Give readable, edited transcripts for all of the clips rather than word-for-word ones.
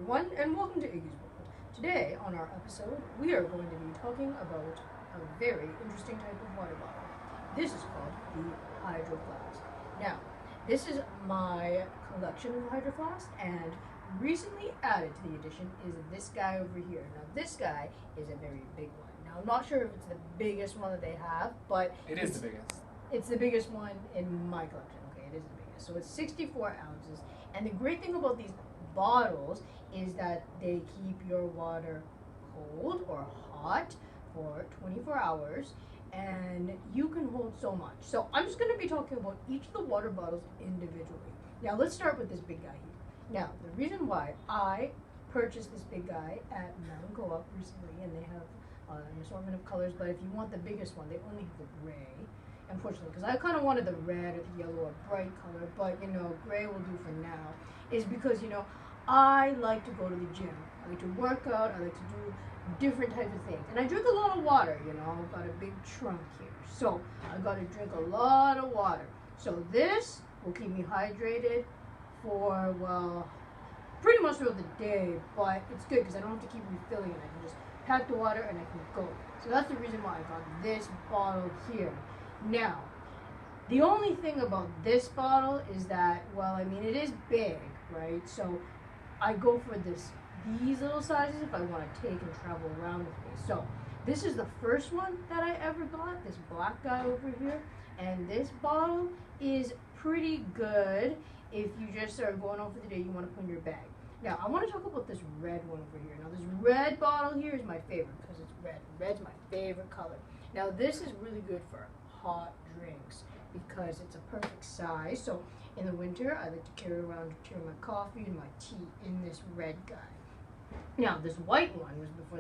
everyone, and welcome to Iggy's World. Today, on our episode, we are going to be talking about a very interesting type of water bottle. This is called the Hydro Flask. Now, this is my collection of Hydro Flasks, and recently added to the addition is this guy over here. Now, this guy is a very big one. Now, I'm not sure if it's the biggest one that they have, but it is the biggest. It's the biggest one in my collection. Okay, it is the biggest. So it's 64 ounces. And the great thing about these bottles is that they keep your water cold or hot for 24 hours, and you can hold so much. So I'm just going to be talking about each of the water bottles individually. Now let's start with this big guy here. Now, the reason why I purchased this big guy at Mountain Co-op recently, and they have an assortment of colors, but if you want the biggest one, they only have the gray. Unfortunately, because I kind of wanted the red or the yellow or bright color, but gray will do for now, is because I like to go to the gym. I like to work out. I like to do different types of things, and I drink a lot of water. I've got a big trunk here, so I got to drink a lot of water. So this will keep me hydrated for pretty much throughout the day, but it's good because I don't have to keep refilling it. I can just pack the water and I can go. So that's the reason why I got this bottle here. Now, the only thing about this bottle is that, it is big, right? So I go for these little sizes if I want to take and travel around with me. So this is the first one that I ever got, this black guy over here. And this bottle is pretty good if you just are going out for the day, you want to put in your bag. Now, I want to talk about this red one over here. Now, this red bottle here is my favorite because it's red. Red's my favorite color. Now, this is really good for hot drinks because it's a perfect size. So in the winter, I like to carry around my coffee and my tea in this red guy. Now this white one was before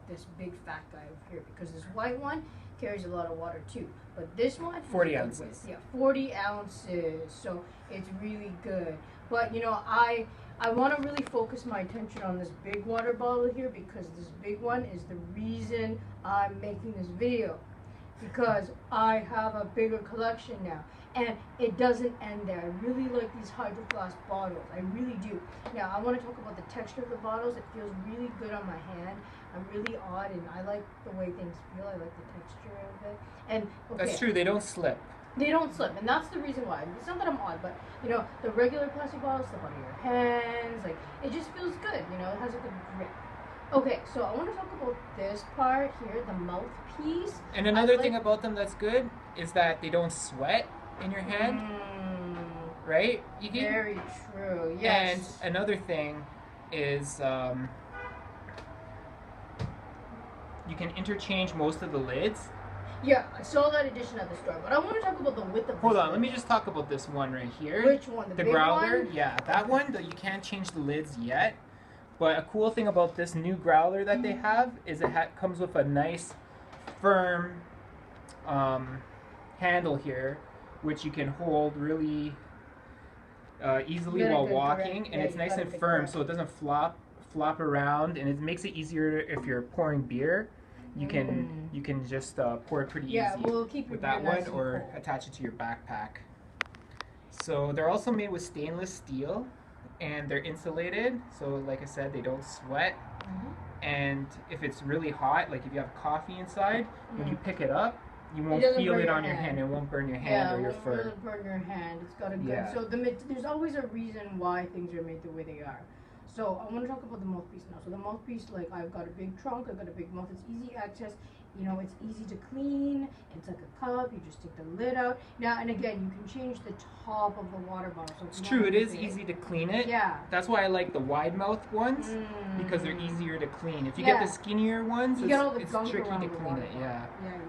this big fat guy over here, because this white one carries a lot of water too. But this one 40 ounces. Yeah, 40 ounces. So it's really good. But I want to really focus my attention on this big water bottle here, because this big one is the reason I'm making this video. Because I have a bigger collection now, and it doesn't end there. I really like these Hydro Flask bottles. I really do. Now, I want to talk about the texture of the bottles. It feels really good on my hand. I'm really odd, and I like the way things feel. I like the texture of it. And okay, that's true. They don't slip. They don't slip, and that's the reason why. It's not that I'm odd, but the regular plastic bottles slip out of your hands. Like, it just feels good. It has a good grip. Okay, so I want to talk about this part here, the mouthpiece. And another thing about them that's good is that they don't sweat in your hand, right? Very true, yes. And another thing is you can interchange most of the lids. Yeah, I saw that addition at the store, but I want to talk about the width of this. Hold on, let me just talk about this one right here. Which one? The big growler? One? Yeah, that one, you can't change the lids yet. But a cool thing about this new growler that they have is it comes with a nice, firm handle here, which you can hold really easily while walking, and it's nice and firm, so it doesn't flop around, and it makes it easier if you're pouring beer. You can just pour it pretty easy we'll keep with that one, or attach it to your backpack. So they're also made with stainless steel. And they're insulated, so like I said, they don't sweat. And if it's really hot, like if you have coffee inside, when you pick it up, you won't feel it on your hand. It won't burn your hand or your fur. Yeah, it won't burn your hand. It's got a good... So there's always a reason why things are made the way they are. So I want to talk about the mouthpiece now. So the mouthpiece, like, I've got a big trunk, I've got a big mouth. It's easy access. It's easy to clean. It's like a cup. You just take the lid out. Now, and again, you can change the top of the water bottle. So it's true. It is easy to clean it. Yeah. That's why I like the wide mouth ones, because they're easier to clean. If you get the skinnier ones, it's tricky to clean it. Yeah.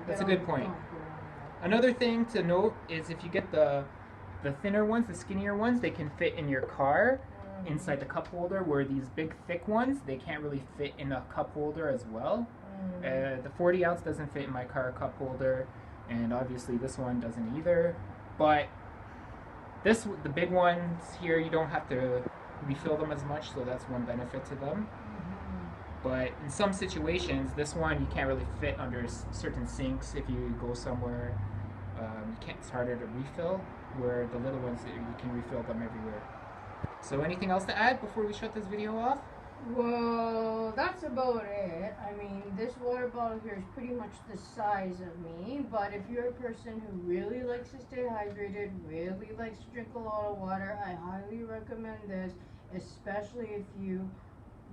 That's a good point. Another thing to note is if you get the thinner ones, the skinnier ones, they can fit in your car inside the cup holder, where these big thick ones, they can't really fit in a cup holder as well. The 40 ounce doesn't fit in my car cup holder, and obviously this one doesn't either. But the big ones here, you don't have to refill them as much, so that's one benefit to them. But in some situations, this one you can't really fit under certain sinks. If you go somewhere, it's harder to refill, where the little ones, you can refill them everywhere. So anything else to add before we shut this video off? Well, that's about it. I mean, this water bottle here is pretty much the size of me, but if you're a person who really likes to stay hydrated, really likes to drink a lot of water, I highly recommend this, especially if you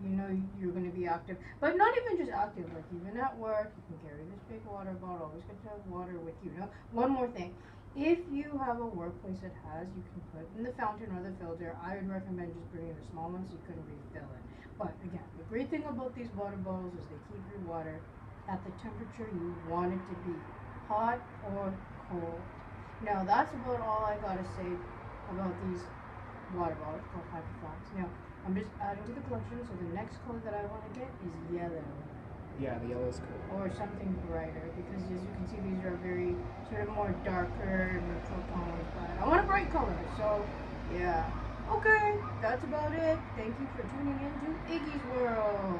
know you're going to be active. But not even just active, like even at work, you can carry this big water bottle, always good to have water with you. Now, one more thing. If you have a workplace that has, you can put in the fountain or the filter. I would recommend just bringing the small ones so you can refill it. But again, the great thing about these water bottles is they keep your water at the temperature you want it to be, hot or cold. Now that's about all I gotta say about these water bottles called Hyper Flask. Now I'm just adding to the collection, so the next color that I want to get is yellow. Yeah, the yellow's cool. Or something brighter, because as you can see, these are very sort of more darker neutral tones. But I want a bright color, so yeah. Okay, that's about it. Thank you for tuning in to Iggy's World.